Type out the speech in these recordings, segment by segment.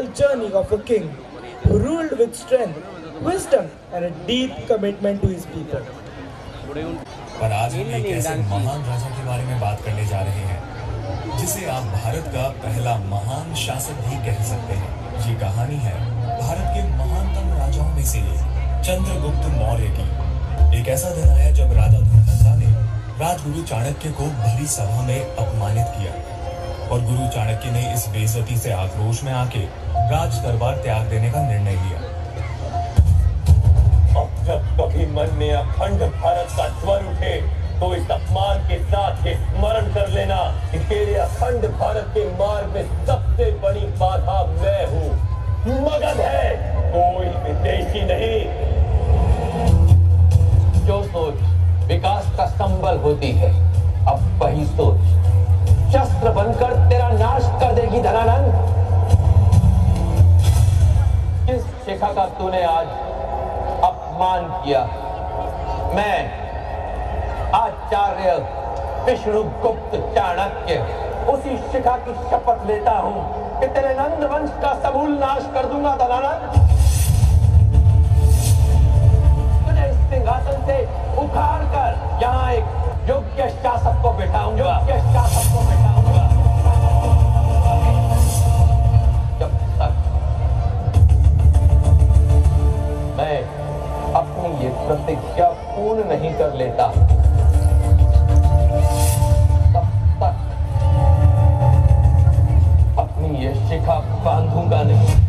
spiritual journey of a king who ruled with strength, wisdom and a deep commitment to his people. पर आज हम एक ऐसे महान राजा के बारे में बात करने जा रहे हैं जिसे आप भारत का पहला महान शासक भी कह सकते हैं। ये कहानी है भारत के महानतम राजाओं में से चंद्रगुप्त मौर्य की। एक ऐसा दिन आया जब राजा धननंदा ने राजगुरु चाणक्य को भरी सभा में अपमानित किया और गुरु चाणक्य ने इस बेइज्जती से आक्रोश में आके राज दरबार त्याग देने का निर्णय लिया। अब जब कभी मन में अखंड भारत का स्वर उठे तो इस अपमान के साथ ये स्मरण कर लेना कि तेरे अखंड भारत के मार्ग में सबसे बड़ी बाधा मैं हूँ। मगध है, कोई विदेशी नहीं। जो सोच विकास का संबल होती है, अब वही सोच शस्त्र बनकर तेरा नाश कर देगी धनानंद। किस शिखा का तूने आज अपमान किया? मैं आचार्य विष्णुगुप्त चाणक्य उसी शिखा की शपथ लेता हूं कि तेरे नंद वंश का समूल नाश कर दूंगा धनानंद। तुझे इस सिंहासन से उखाड़ कर यहाँ एक योग्य शासक को बैठाऊंगा। जब तक मैं अपनी ये प्रतिज्ञा पूर्ण नहीं कर लेता तब तक अपनी ये शिखा बांधूंगा नहीं।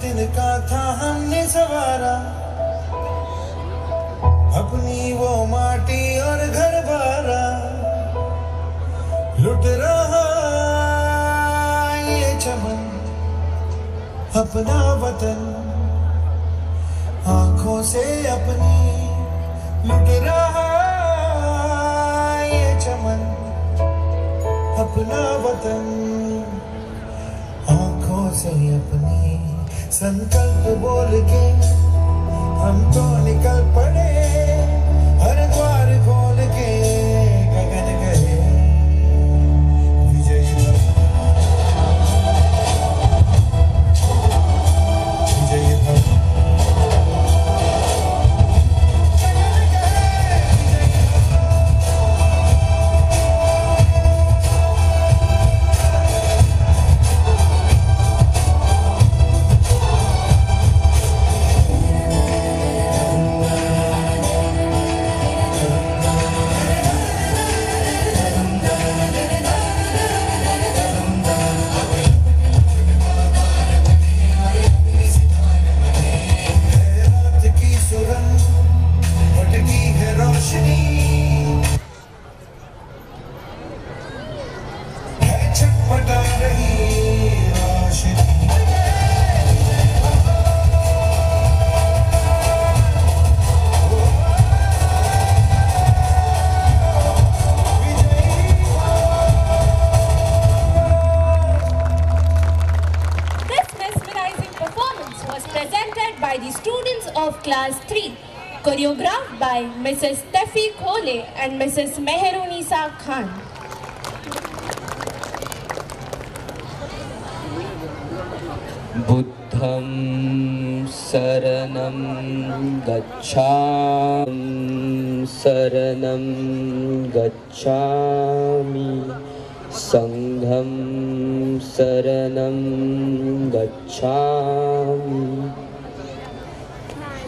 तिनका था हमने सवारा अपनी वो माटी और घर बारा, लुट रहा ये चमन अपना वतन से अपनी लुट रहा ये चमन, अपना वतन आंखों से अपनी संकल्प बोल के हम तो निकल पड़े, हर द्वार खोल के गगन गए विजयी भव, विजयी भव। Class 3, choreographed by Mrs. Steffi Khole and Mrs. Meherunisa Khan. Buddham saranam gacchami, sangham saranam gacchami.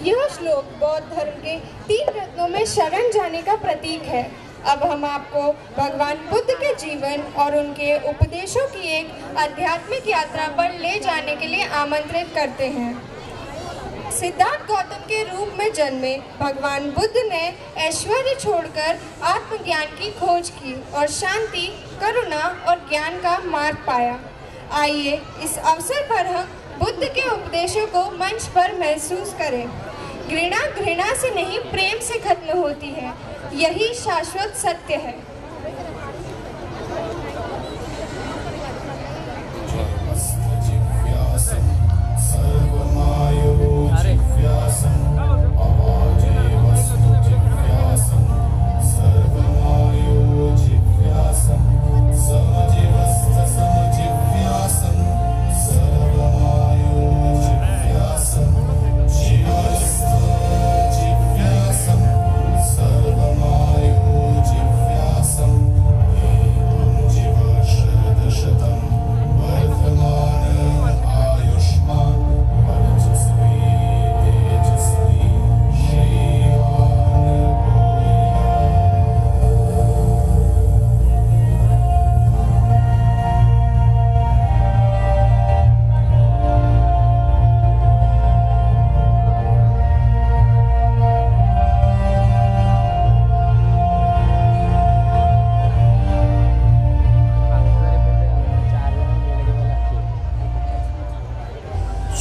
यह श्लोक बौद्ध धर्म के 3 रत्नों में शरण जाने का प्रतीक है। अब हम आपको भगवान बुद्ध के जीवन और उनके उपदेशों की एक आध्यात्मिक यात्रा पर ले जाने के लिए आमंत्रित करते हैं। सिद्धार्थ गौतम के रूप में जन्मे भगवान बुद्ध ने ऐश्वर्य छोड़कर आत्मज्ञान की खोज की और शांति, करुणा और ज्ञान का मार्ग पाया। आइए इस अवसर पर हम बुद्ध के उपदेशों को मंच पर महसूस करें। घृणा घृणा से नहीं, प्रेम से खत्म होती है, यही शाश्वत सत्य है।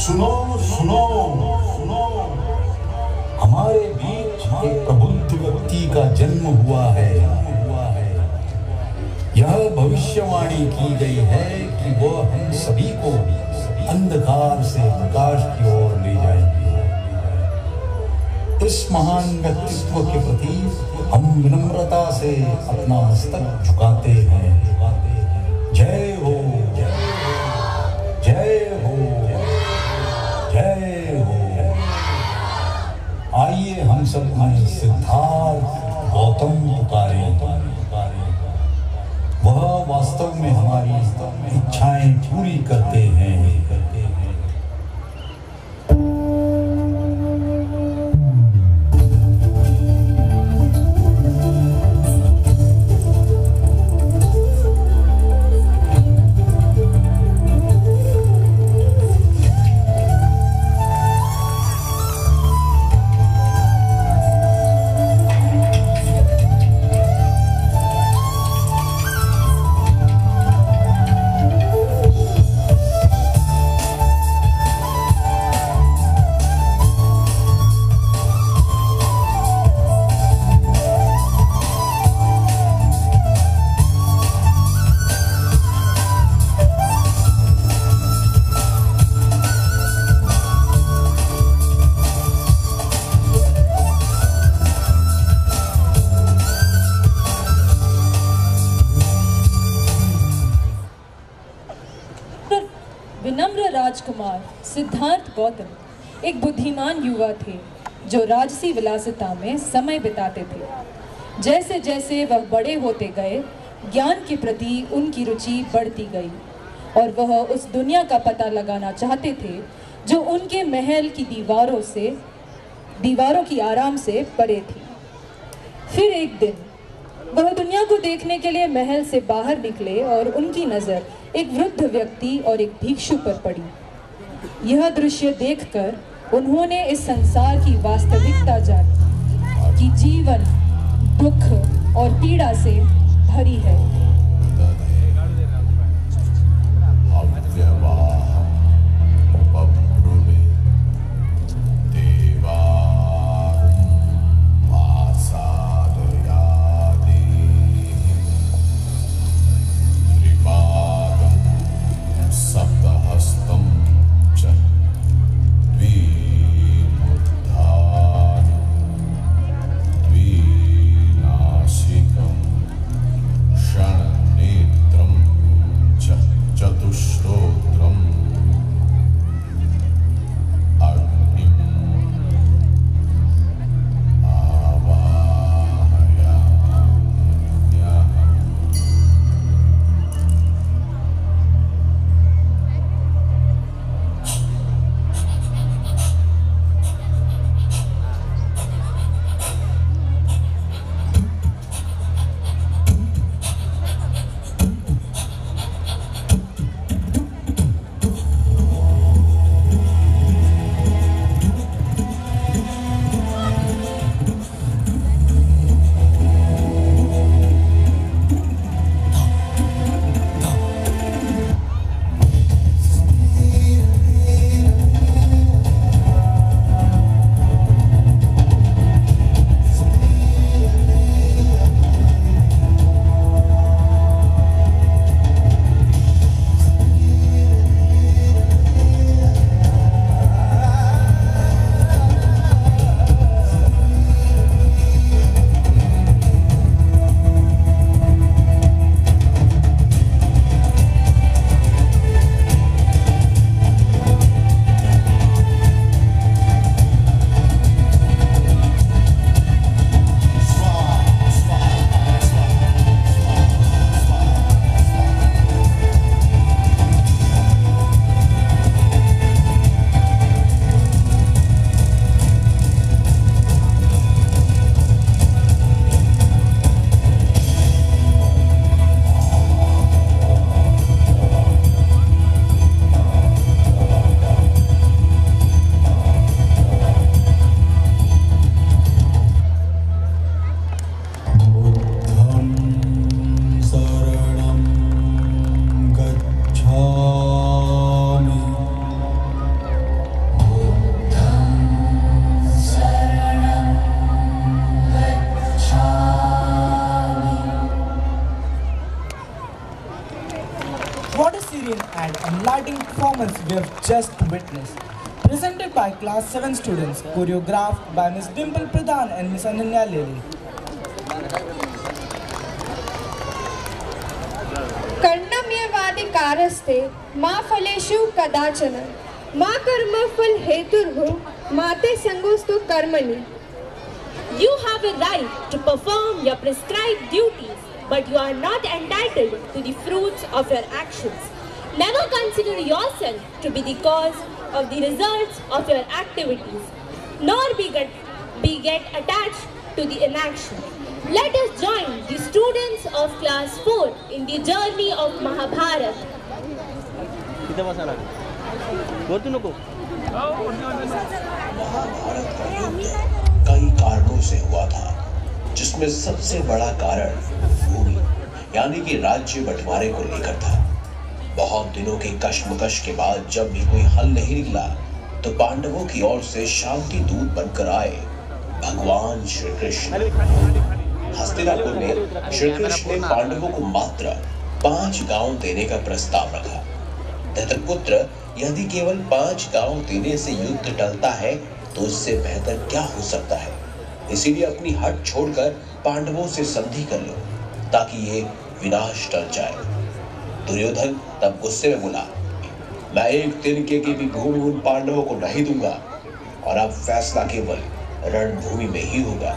सुनो सुनो सुनो, हमारे बीच एक प्रबुद्ध व्यक्ति का जन्म हुआ है। यह भविष्यवाणी की गई है कि वह हम सभी को अंधकार से प्रकाश की ओर ले जाएंगे। इस महान व्यक्तित्व के प्रति हम विनम्रता से अपना मस्तक झुकाते हैं। जय हो, जय हो, जय हो। आइए हम सब सिद्धार्थ गौतम पुकारें। वह वास्तव में हमारी इच्छाएं पूरी करते हैं। गौतम एक बुद्धिमान युवा थे जो राजसी विलासिता में समय बिताते थे। जैसे जैसे वह बड़े होते गए, ज्ञान के प्रति उनकी रुचि बढ़ती गई और वह उस दुनिया का पता लगाना चाहते थे जो उनके महल की दीवारों की आराम से परे थी। फिर एक दिन वह दुनिया को देखने के लिए महल से बाहर निकले और उनकी नज़र एक वृद्ध व्यक्ति और एक भिक्षु पर पड़ी। यह दृश्य देखकर उन्होंने इस संसार की वास्तविकता जानी कि जीवन दुख और पीड़ा से भरी है। We have just witnessed. Presented by Class 7 students, choreographed by Ms. Dimple Pradhan and Ms. Ananya Lely. कर्णम्यवादिकारस्ते मा फलेषु कदाचन मा कर्मफल हेतुर्भु माते संगोस्तु कर्मणि. You have a right to perform your prescribed duties, but you are not entitled to the fruits of your actions. Never consider yourself to be the cause of the results of your activities, nor be get attached to the inaction. Let us join the students of class 4 in the journey of Mahabharata. कई कारणों से हुआ था, जिसमें सबसे बड़ा कारण भूमि यानी कि राज्य बंटवारे को लेकर था। बहुत दिनों के कश्मकश के बाद जब भी कोई हल नहीं निकला, तो पांडवों की ओर से शांति दूत बनकर आए भगवान श्री कृष्ण। हस्तिनापुर में श्री कृष्ण ने पांडवों को मात्र 5 गांव देने का प्रस्ताव रखा। धृतराष्ट्र, यदि केवल 5 गांव देने से युद्ध टलता है तो उससे बेहतर क्या हो सकता है। इसीलिए अपनी हट छोड़कर पांडवों से संधि कर लो ताकि ये विनाश टल जाए। दुर्योधन तब गुस्से में बोला, मैं एक तिनके की भी भूमि उन पांडवों को नहीं दूंगा और अब फैसला केवल रणभूमि में ही होगा।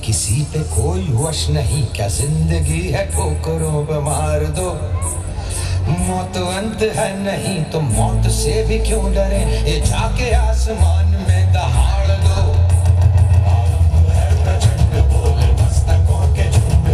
किसी पे कोई वश नहीं, क्या जिंदगी है ठोकरों पे मार दो। मौत अंत है नहीं तो मौत से भी क्यों डरे, ये जाके आसमान में दहाड़ दो। है प्रचंड बोले मस्तकों के झुंड,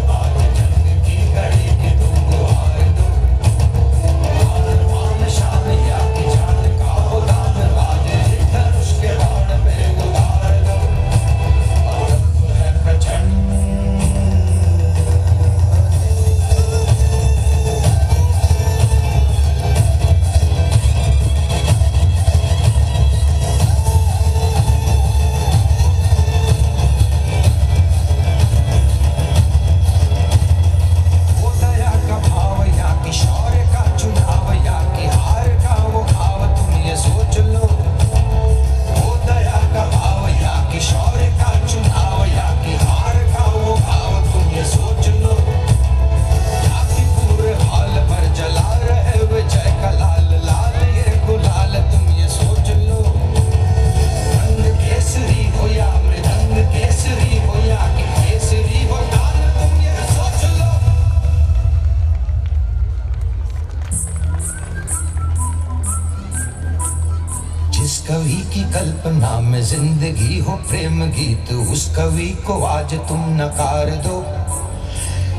कवि की कल्पना में जिंदगी हो प्रेम गीत, उस कवि को आज तुम नकार दो।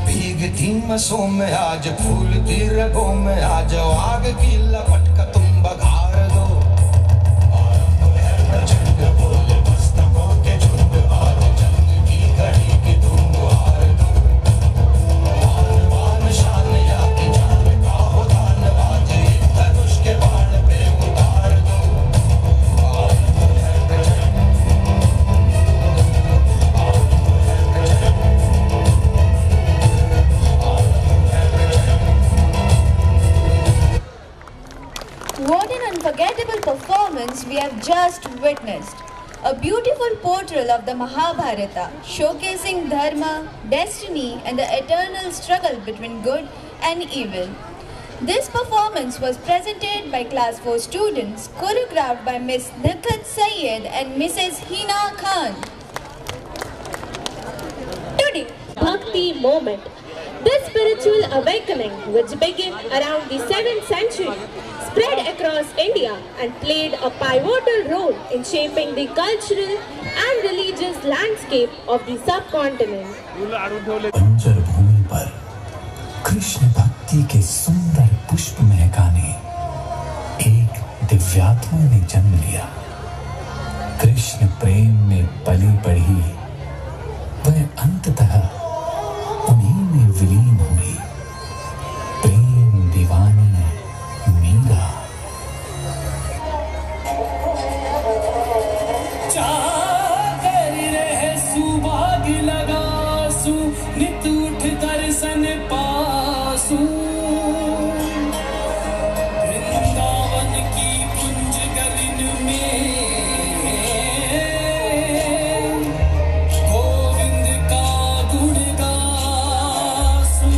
भीगती मसों में आज फूलती रगों में आज आग की लपट का तुम बघार दो। प्रचंड बोले मस्तकों के झुंड, आज जंग की घड़ी की तुम गुहार दो। मान मान शान या की जान का हो दान, आज एक धनुष के बाण पे उतार दो। What an unforgettable performance we have just witnessed. A beautiful portrayal of the Mahabharata, showcasing dharma, destiny and the eternal struggle between good and evil. This performance was presented by Class 4 students, choreographed by Miss Nikhat Syed and Mrs. Hina Khan. Today, Bhakti moment. This spiritual awakening, which began around the 7th century, spread across India and played a pivotal role in shaping the cultural and religious landscape of the subcontinent. बंजर भूमि पर कृष्ण भक्ति के सुंदर पुष्प महकाने एक दिव्यात्मा ने जन्म लिया। कृष्ण प्रेम में पली बढ़ी, वह अंततः उन्हीं में विलीन हुई। प्रेम दीवानी मीरा। चाकर रहे सुभाग लगासु, नित उठ दर्शन पासु। वृंदावन की कुंज गलिन में गोविंद का गुण गासु।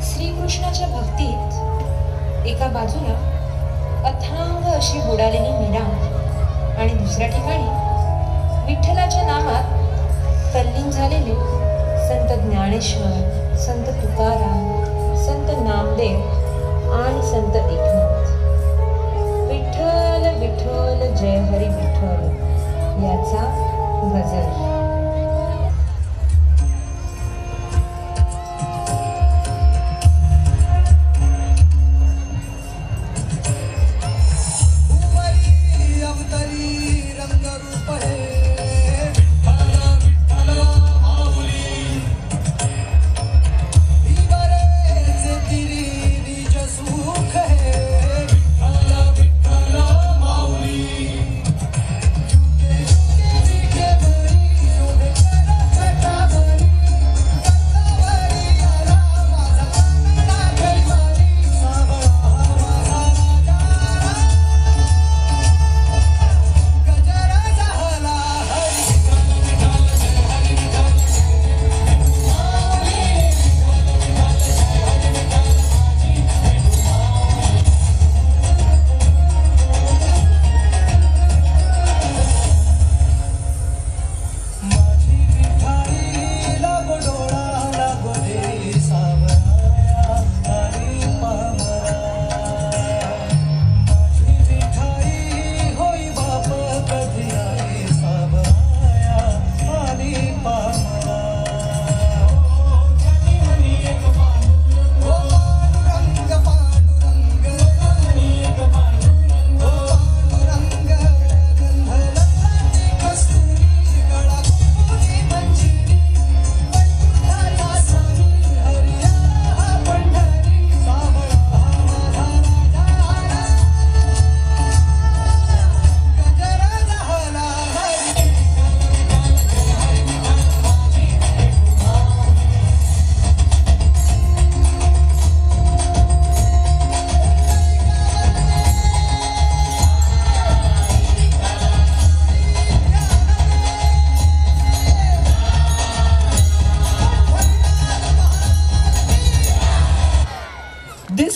श्रीकृष्णाच्या भक्तीत एका बाजूला अथांग अशी बुडालेली मीरा आणि दुसऱ्या ठिकाणी विठ्ठलाच्या नामात तल्लीन झालेले संत ज्ञानेश्वर, संत तुकाराम, संत नामदेव आणि संत एकनाथ. विठ्ठल विठ्ठल जय हरी विठ्ठल याचा गजर.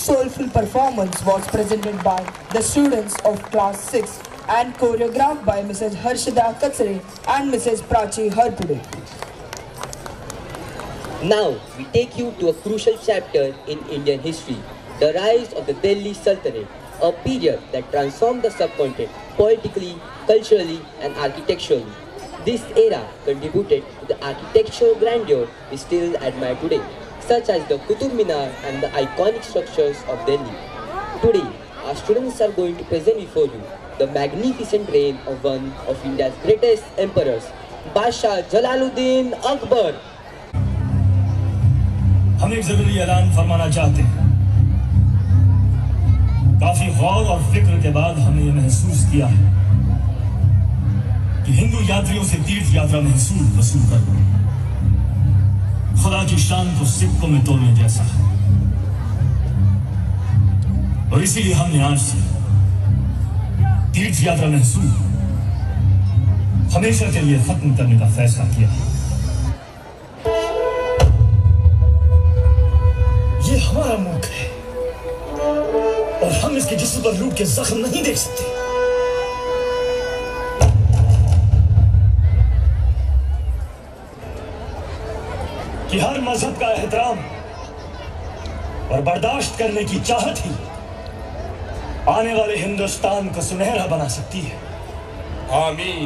soulful performance was presented by the students of class 6 and choreographed by Mrs. Harshada Katsare and Mrs. Prachi Harpude. Now we take you to a crucial chapter in Indian history, the rise of the Delhi Sultanate, a period that transformed the subcontinent politically, culturally and architecturally. This era contributed to the architectural grandeur we still admire today, such as the Qutub Minar and the iconic structures of Delhi. Today, our students are going to present before you the magnificent reign of one of India's greatest emperors, Badshah Jalaluddin Akbar. हम एक जरूरी ऐलान फरमाना चाहते हैं। काफी गौर और फिक्र के बाद हमने ये महसूस किया है कि हिंदू यात्रियों से तीर्थ यात्रा महसूल वसूल करना खुदा की शान को सिक्कों में तोड़ने जैसा है, और इसीलिए हमने आज से तीर्थ यात्रा महसूल हमेशा के लिए खत्म करने का फैसला किया है। ये हमारा मुल्क है और हम इसके जिस्म पर लूट के जख्म नहीं देख सकते। कि हर मजहब का एहतराम और बर्दाश्त करने की चाहत ही आने वाले हिंदुस्तान को सुनहरा बना सकती है। आमीन।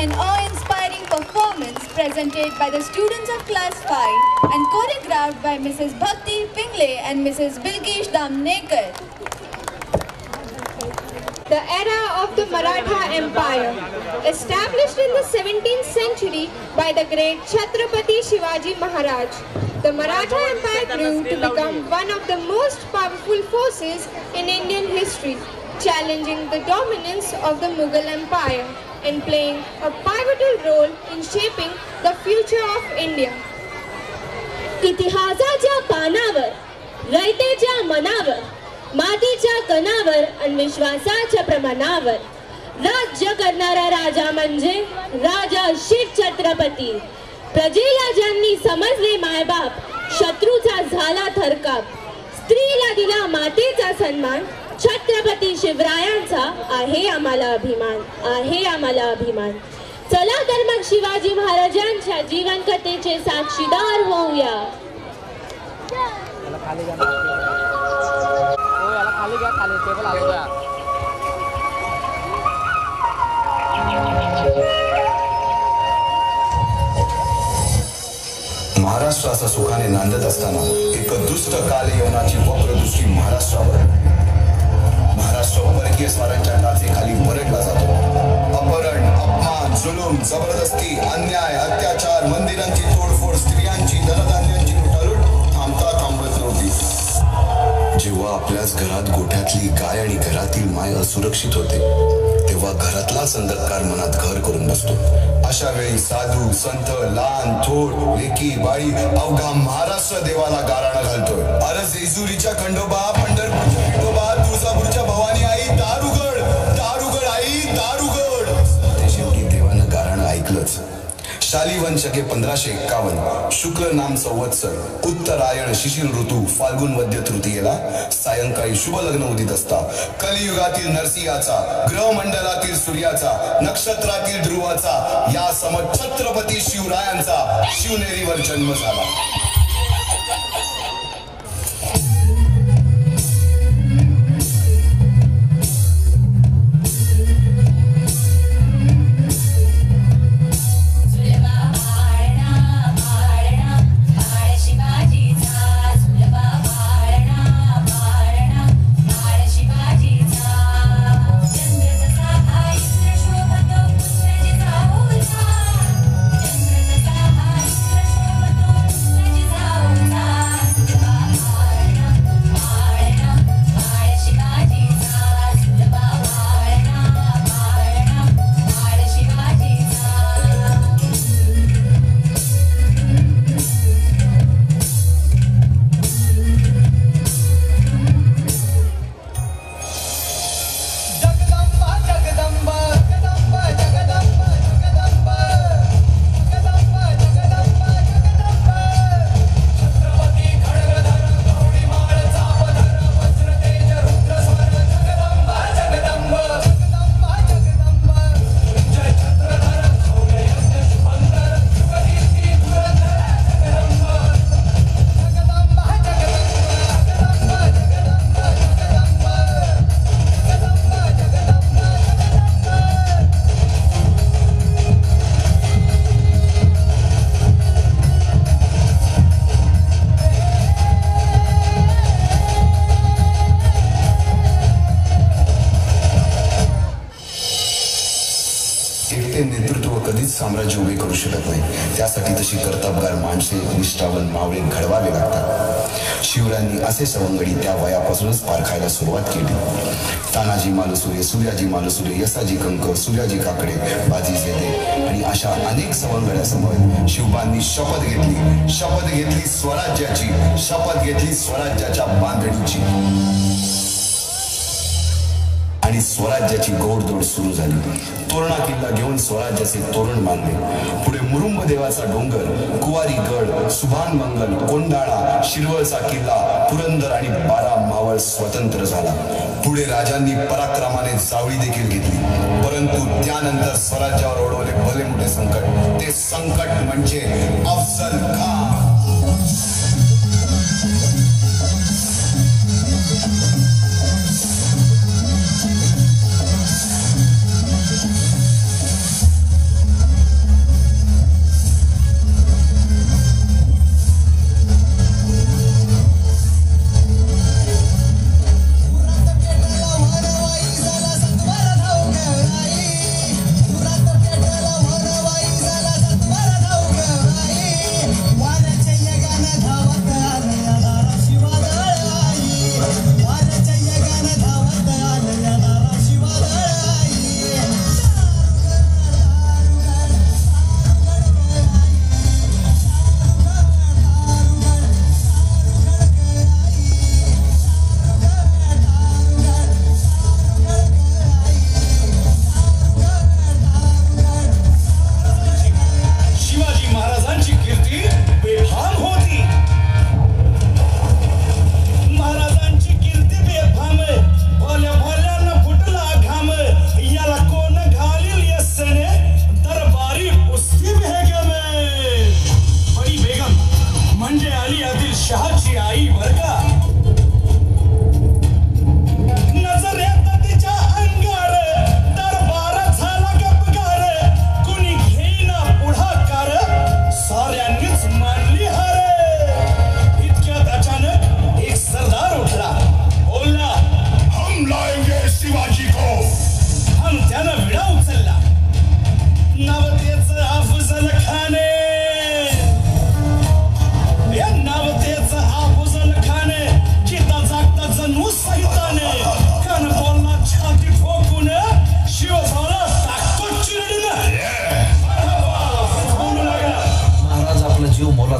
an awe-inspiring performance presented by the students of class 5 and choreographed by Mrs. Bhakti Pingle and Mrs. Bilgesh Damnekar. The era of the Maratha Empire, established in the 17th century by the great Chhatrapati Shivaji Maharaj. The Maratha Empire grew to become one of the most powerful forces in Indian history, challenging the dominance of the Mughal Empire and playing a pivotal role in shaping the future of India. इतिहासाच्या पानावर, रयतेच्या मनावर, मातीच्या कणावर आणि विश्वासाच्या प्रमाणावर राज्य करणारा राजा म्हणजे राजा शिव छत्रपती. प्रजेला ज्यांनी समजले मायबाप, शत्रूचा झाला थरकाप, स्त्रीला दिला मातेचा सन्मान, छत्रपती शिवरायांचा आहे आम्हाला अभिमान, आहे आम्हाला अभिमान. चला तर मग शिवाजी महाराजांच्या जीवन कथेचे साक्षीदार होऊया. महाराष्ट्राचा सुखाने नांदत असताना एक दुष्ट काल यवनाची वक्रदृष्टी महाराष्ट्रावर. महाराष्ट्र परकीय स्वारांच्या टाचेखाली परडला जातो. अपहरण, अपमान, जुलूम, जबरदस्ती, अन्याय, अत्याचार, मंदिरांची तोडफोड, स्त्रियांची, धनधान्यांची लुटालूट थांबता थांबत नव्हती. जेव्हा आपल्याच घरात गोठ्यातली गाय आणि घरातील माय असुरक्षित होते, तेव्हा घरातलाच अंधकार मनात घर करून बसतो. अशा वेळी साधू, संत, लहान, थोड, लेकी, बाळी अवघा महाराष्ट्र देवाला गाराणं घालतोय. अरे जेजुरीच्या खंडोबा, पंढरपूरच्या विठोबा, तुळजापूरच्या भवानी आई, दारुगड, दारुगड आई, दारुगड. ते शेवटी देवानं गाराणं ऐकलंच. शालिवन शके 1551 शुक्ल नाम संवत्सर, उत्तरायण शिशिर ऋतू, फाल्गुन वद्य तृतीयेला सायंकाळी शुभ लग्न उदित असता कलियुगातील नरसिंहाचा, ग्रहमंडलातील सूर्याचा, नक्षत्रातील ध्रुवाचा, या सम छत्रपती शिवरायांचा शिवनेरीवर जन्म झाला. साम्राज्य उभे करू शकत नाही. त्यासाठी तशी कर्तबगार माणसे, निष्ठावान मावळे घडवावे लागतात. शिवरायांनी असे सवंगडी त्या वयापासूनच पारखायला सुरुवात केली. तानाजी मालुसरे, सूर्याजी मालुसरे, यसाजी कंक, सूर्याजी काकडे, बाजी जेदे आणि अशा अनेक सवंगड्यासमोर शिवबांनी शपथ घेतली स्वराज्याची, शपथ घेतली स्वराज्याच्या बांधणीची आणि स्वराज्याची गोडदोड सुरू झाली. तोरणा किल्ला घेऊन स्वराज्याचे तोरण बांधले. पुढे मुरुंब देवाचा डोंगर, कुवारी गड, सुभान मंगल, कोंडाळा, शिरवळचा किल्ला, पुरंदर आणि 12 मावळ स्वतंत्र झाला. पुढे राजांनी पराक्रमाने जावळी देखील घेतली. परंतु त्यानंतर स्वराज्यावर ओढवले भले मोठे संकट. ते संकट म्हणजे अफजल खान.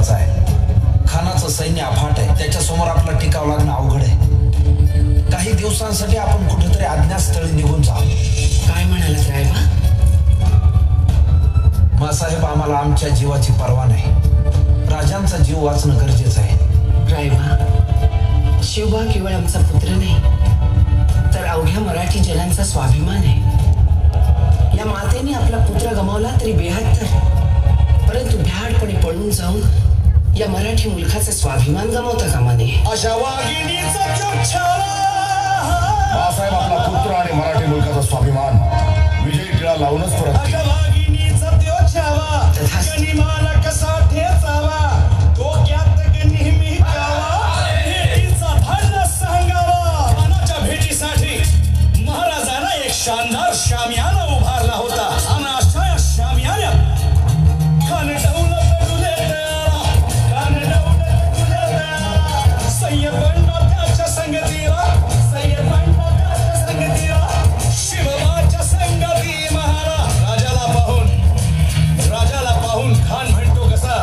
महत्वाचा आहे. खानाचं सैन्य अफाट आहे, त्याच्यासमोर आपला टिकाव लागणं अवघड आहे. काही दिवसांसाठी आपण कुठेतरी अज्ञातस्थळी निघून जाऊ. काय म्हणालात रायबा? मासाहेब, आम्हाला आमच्या जीवाची पर्वा नाही. राजांचा जीव वाचणं गरजेचं आहे. रायबा, शिवबा केवळ आमचा पुत्र नाही, तर अवघ्या मराठी जनांचा स्वाभिमान आहे. या मातेने आपला पुत्र गमावला तरी बेहत्तर, परंतु भ्याडपणे पळून जाऊन या मराठी मुलखाचा स्वाभिमान गमावता कामा नये. अशा वाघिणीचा मासाहेब, आपला पुत्र आणि मराठी मुलखाचा स्वाभिमान विजयी टिळा लावूनच परत. गनिमाला कसा ठेचावा, डोक्यात नेहमी गावा, भेटीचा धन सांगावा. खानाच्या भेटीसाठी महाराजांना एक शानदार शामियाना उभारला होता आणि अशा या शामियान्यात खान डौलत तुले तयारा, खान डौलत तुले तयारा. सय्यद बंडा त्याच्या संगतीला, सय्यद बंडा त्याच्या संगतीला, शिवबाच्या संगती महारा. राजाला पाहून खान म्हणतो कसा,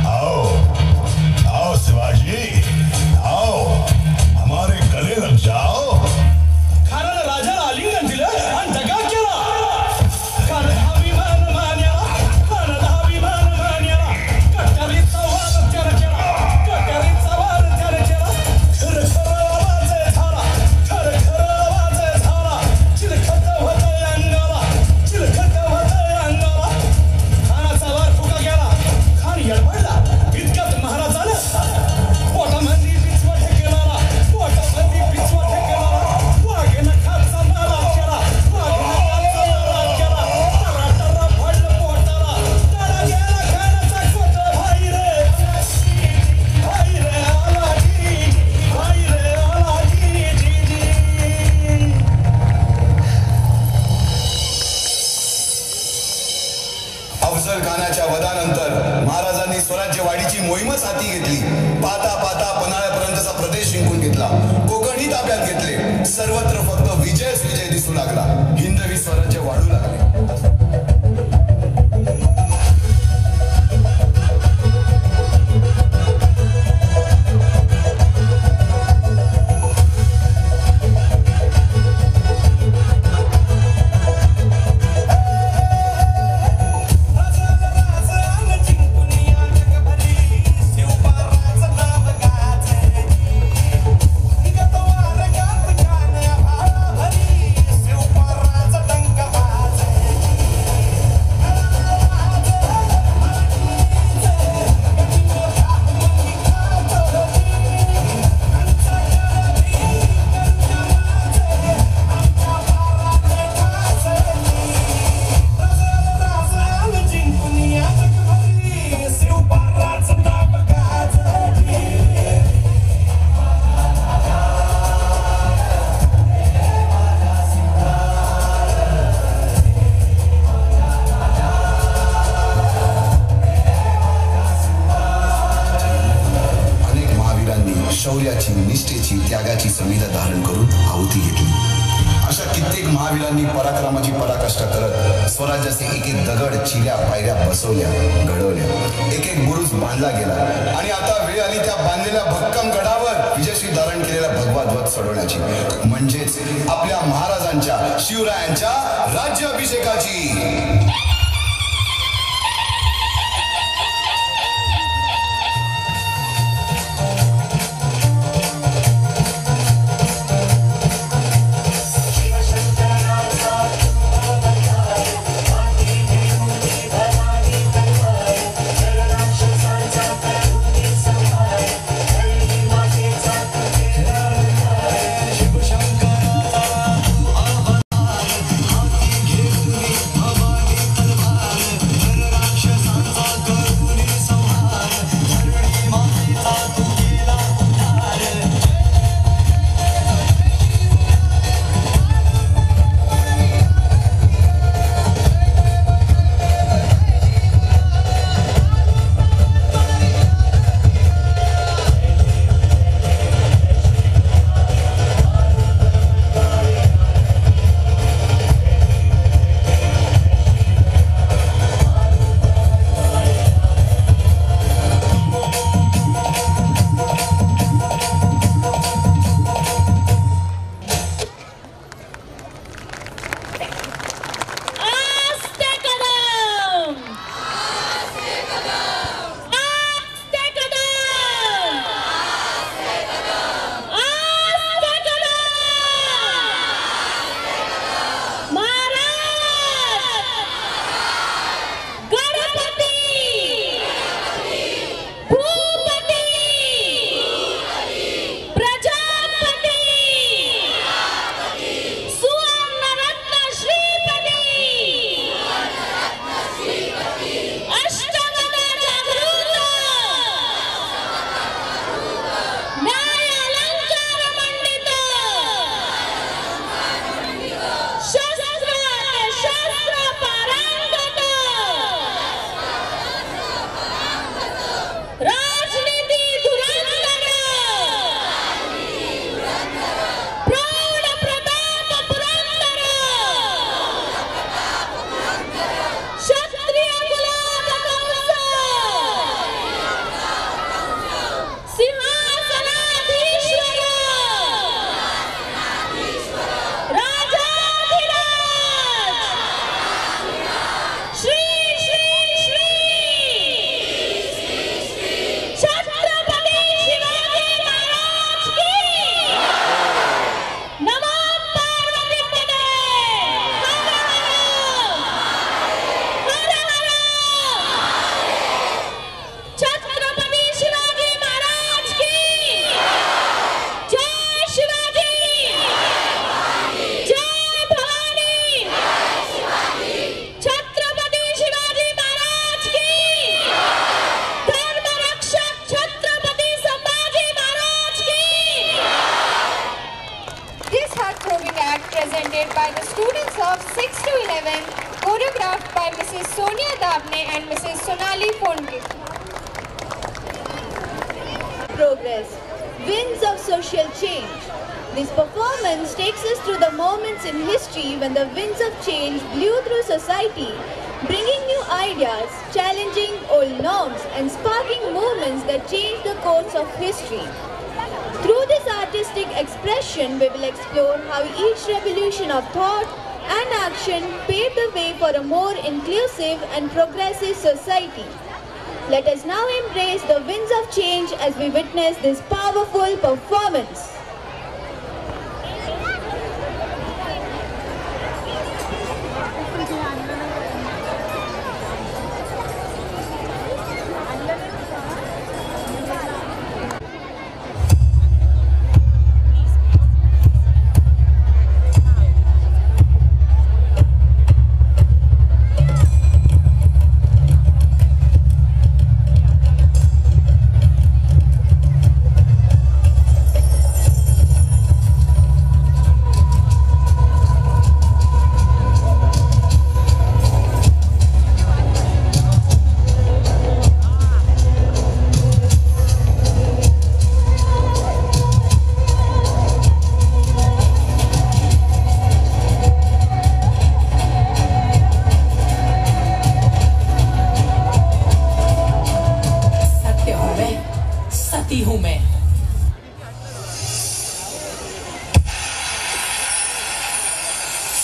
आओ आओ शिवाजी, आओ हमारे गले लग जाओ. खानानं राजाला आलिंगन दिलं आणि दगा केला. खान अभिमान मान्याला, खानाला अभिमान मान्याला, कट्यारीचा वार त्यानं केला, कट्यारीचा वार त्यानं केला. खर खर आवाज झाला, खर खर आवाज झाला. चिलखत होतंय अंगाला, चिलखत होतंय अंगाला. खानाचा वार फुका गेला. खान येडपडला. इतक्यात महाराजानं पोटामध्ये पिचवट केला, पोटामध्ये पिचवट केला. वाघेनं खालचा मारा केला, वाघेनं खालचा मारा केला. टरा टरा पडलं पोटाला, टरा गेला खानाचा कोट. भाई रे आला जी, भाई रे आला जी जी. अफजल खानाच्या वधानंतर महाराजांनी स्वराज्य वाढीची मोहीमच हाती घेतली. पाहता पाहता पन्हाळ्यापर्यंतचा प्रदेश जिंकून घेतला, कोकणही ताब्यात घेतले. सर्वत्र फक्त विजयच विजय दिसू लागला. हिंदवी स्वराज्य वाढू लागले. शौर्याची, निष्ठेची, त्यागाची संविधा धारण करून आहुती घेतली. अशा कित्येक महावीरांनी पराक्रमाची पराकाष्ठा करत स्वराज्याचे एक एक दगड, चिऱ्या, पायऱ्या बसवल्या, घडवल्या. एक एक बुरुज बांधला गेला आणि आता वेळ आली त्या बांधलेल्या भक्कम गडावर विजयश्री धारण केलेला भगवा ध्वज चढवण्याची, म्हणजेच आपल्या महाराजांच्या, शिवरायांच्या राज्याभिषेकाची. शिवशंकरा to 11, choreographed by Mrs. Sonia Dabne and Mrs. Sonali Phonke. Progress, winds of social change. This performance takes us through the moments in history when the winds of change blew through society, bringing new ideas, challenging old norms, and sparking movements that changed the course of history. Through this artistic expression, we will explore how each revolution of thought and action paved the way for a more inclusive and progressive society. Let us now embrace the winds of change as we witness this powerful performance.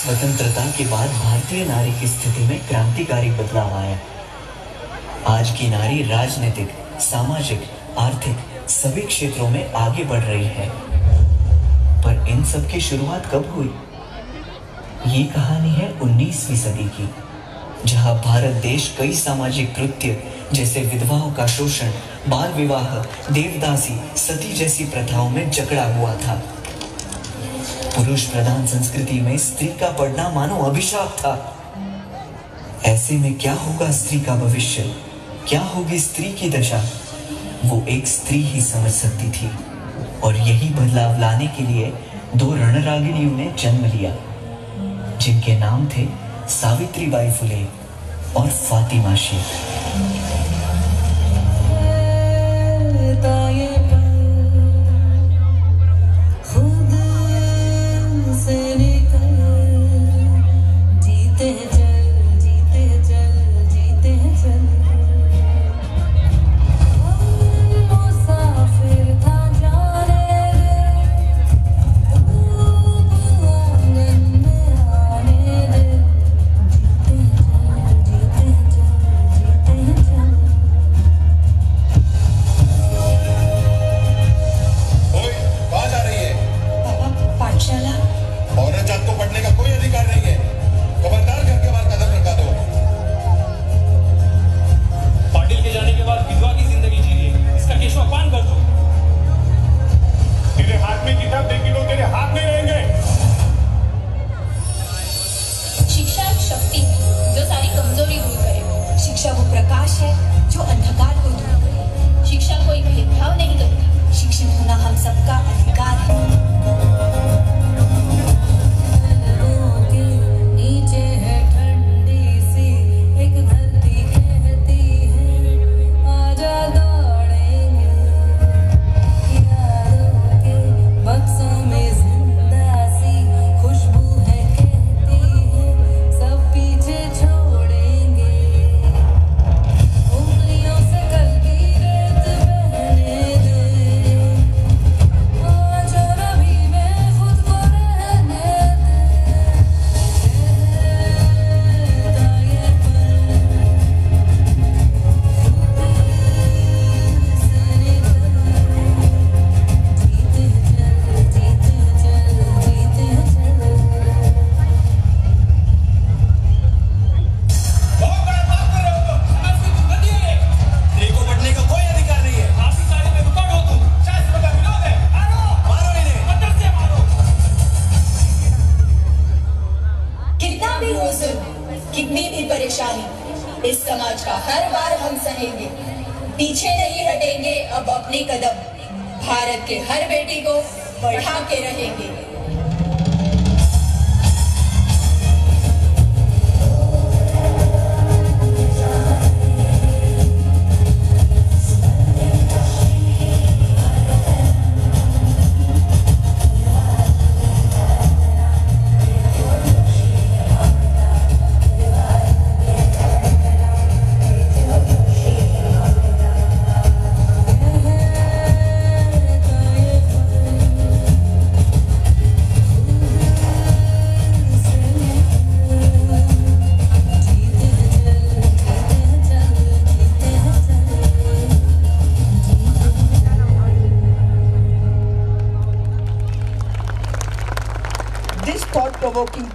स्वतंत्रता के बाद भारतीय नारी की स्थिति में क्रांतिकारी बदलाव आया। आज की नारी राजनीतिक, सामाजिक, आर्थिक सभी क्षेत्रों में आगे बढ़ रही है। पर इन सब की शुरुआत कब हुई? ये कहानी है 19वीं सदी की, जहां भारत देश कई सामाजिक कृत्य जैसे विधवाओं का शोषण, बाल विवाह, देवदासी, सती जैसी प्रथाओं में जकड़ा हुआ था। पुरुष प्रधान संस्कृति में स्त्री का पढ़ना मानो अभिशाप था। ऐसे में क्या होगा स्त्री का भविष्य? क्या होगी स्त्री की दशा? वो एक स्त्री ही समझ सकती थी। और यही बदलाव लाने के लिए दो रणरागिणियों ने जन्म लिया, जिनके नाम थे सावित्रीबाई फुले और Fatima Sheikh.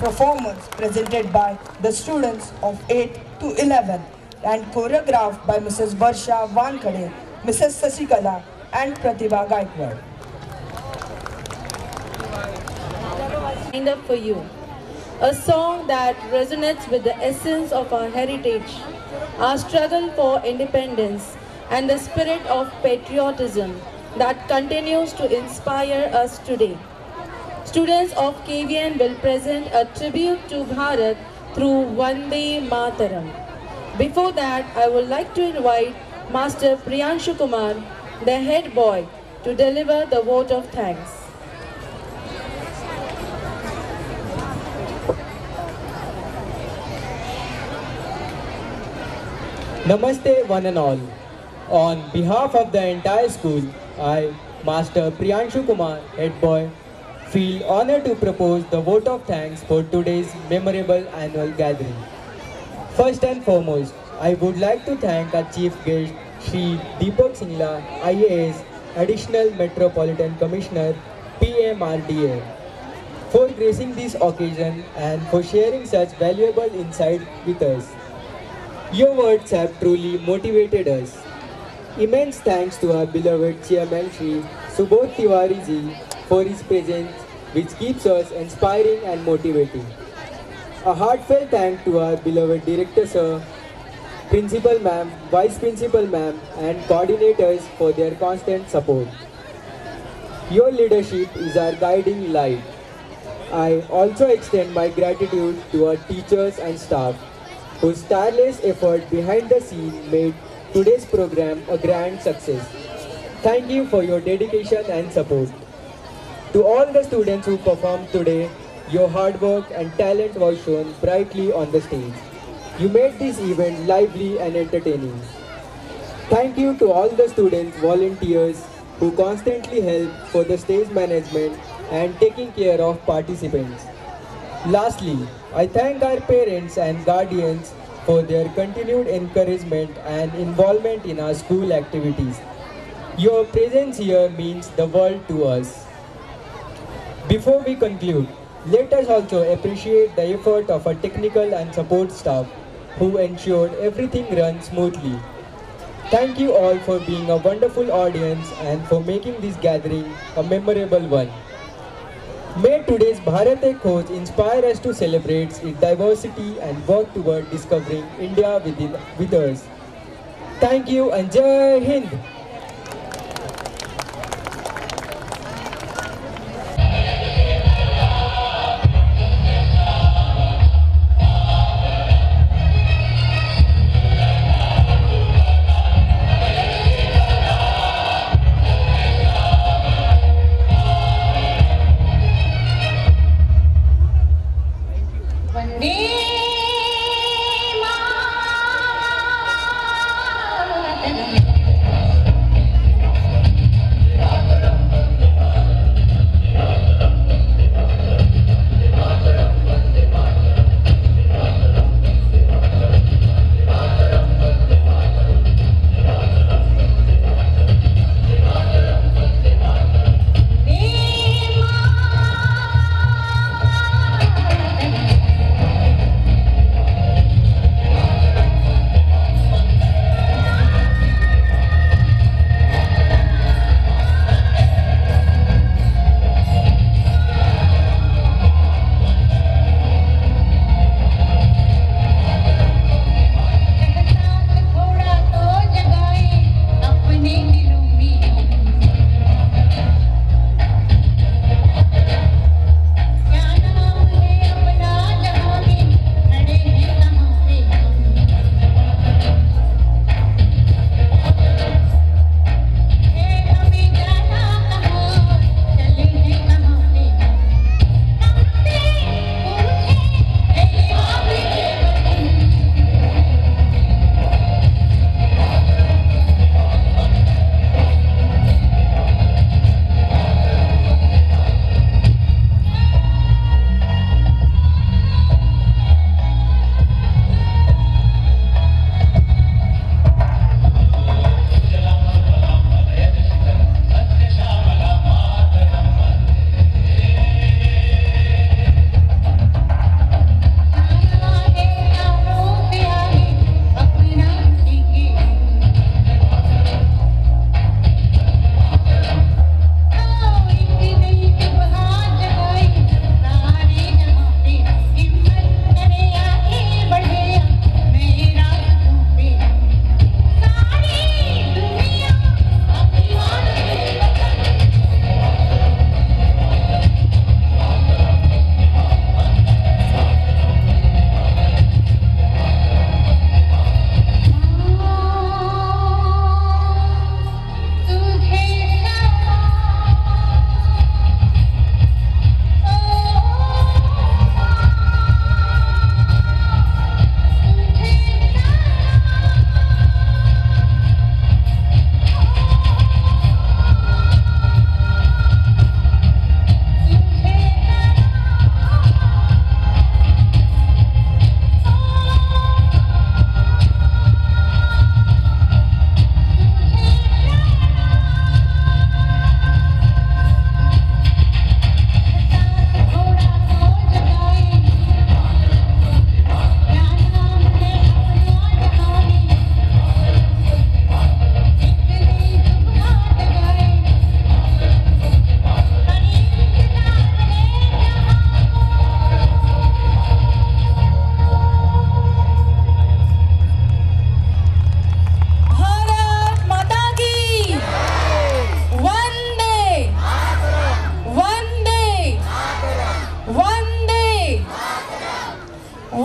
performance presented by the students of 8 to 11 and choreographed by Mrs. Varsha Wankade, Mrs. Sasikala and Pratibha Gaikwad. Lined up for you. A song that resonates with the essence of our heritage, our struggle for independence, and the spirit of patriotism that continues to inspire us today. Students of KVN will present a tribute to Bharat through Vande Mataram. Before that, I would like to invite Master Priyanshu Kumar, the head boy, to deliver the vote of thanks. Namaste one and all. On behalf of the entire school, I, Master Priyanshu Kumar, head boy, feel honored to propose the vote of thanks for today's memorable annual gathering. First and foremost, I would like to thank our chief guest, Shri Deepak Singla, IAS, Additional Metropolitan Commissioner, PMRDA, for gracing this occasion and for sharing such valuable insight with us. Your words have truly motivated us. Immense thanks to our beloved Chairman Shri Subodh Tiwari ji for his presence, which keeps us inspiring and motivating. A heartfelt thank to our beloved Director Sir, Principal Ma'am, Vice Principal Ma'am and coordinators for their constant support. Your leadership is our guiding light. I also extend my gratitude to our teachers and staff, whose tireless effort behind the scene made today's program a grand success. Thank you for your dedication and support. To all the students who performed today, your hard work and talent was shown brightly on the stage. You made this event lively and entertaining. Thank you to all the students, volunteers who constantly help for the stage management and taking care of participants. Lastly, I thank our parents and guardians for their continued encouragement and involvement in our school activities. Your presence here means the world to us. Before we conclude, let us also appreciate the effort of our technical and support staff who ensured everything runs smoothly. Thank you all for being a wonderful audience and for making this gathering a memorable one. May today's Bharat Ek Khoj inspire us to celebrate its diversity and work toward discovering India with us. Thank you and Jai Hind! Vande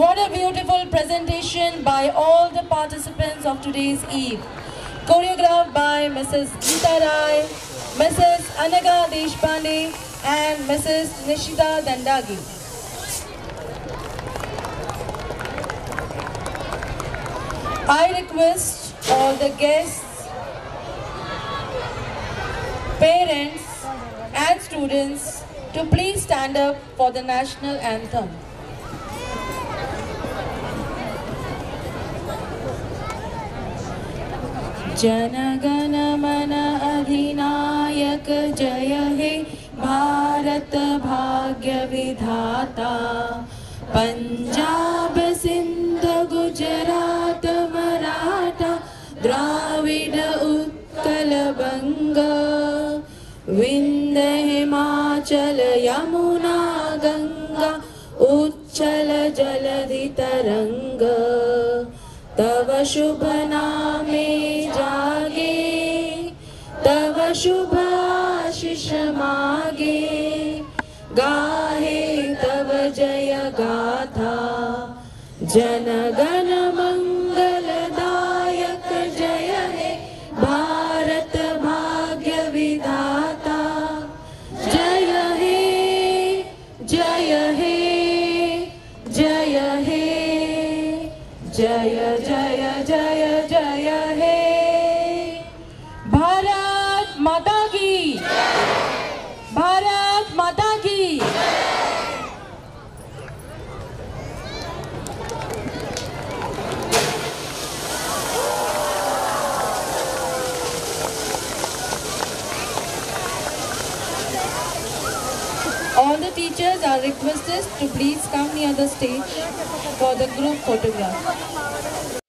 What a beautiful presentation by all the participants of today's eve. Choreographed by Mrs. Geeta Rai, Mrs. Anaga Deshpande and Mrs. Nishita Dandagi. I request all the guests, parents and students to please stand up for the national anthem. Jana Gana मन अधिनायक जय हे भारत भाग्य विधाता पंजाब सिंध गुजरात मराठा द्राविड उत्कल बंग विंध्य हिमाचल यमुना गंगा उच्चल जलधि तरंग तव शुभ नामे जागे तव शुभ आशीष मागे गाहे तव जय गाथा जन गण मंगलदायक जय हे भारत भाग्य विधाता जय हे जय हे जय हे जय जय जय जय हे भारत माता की भारत माता की All the teachers are requested to please come near the stage for the group photograph.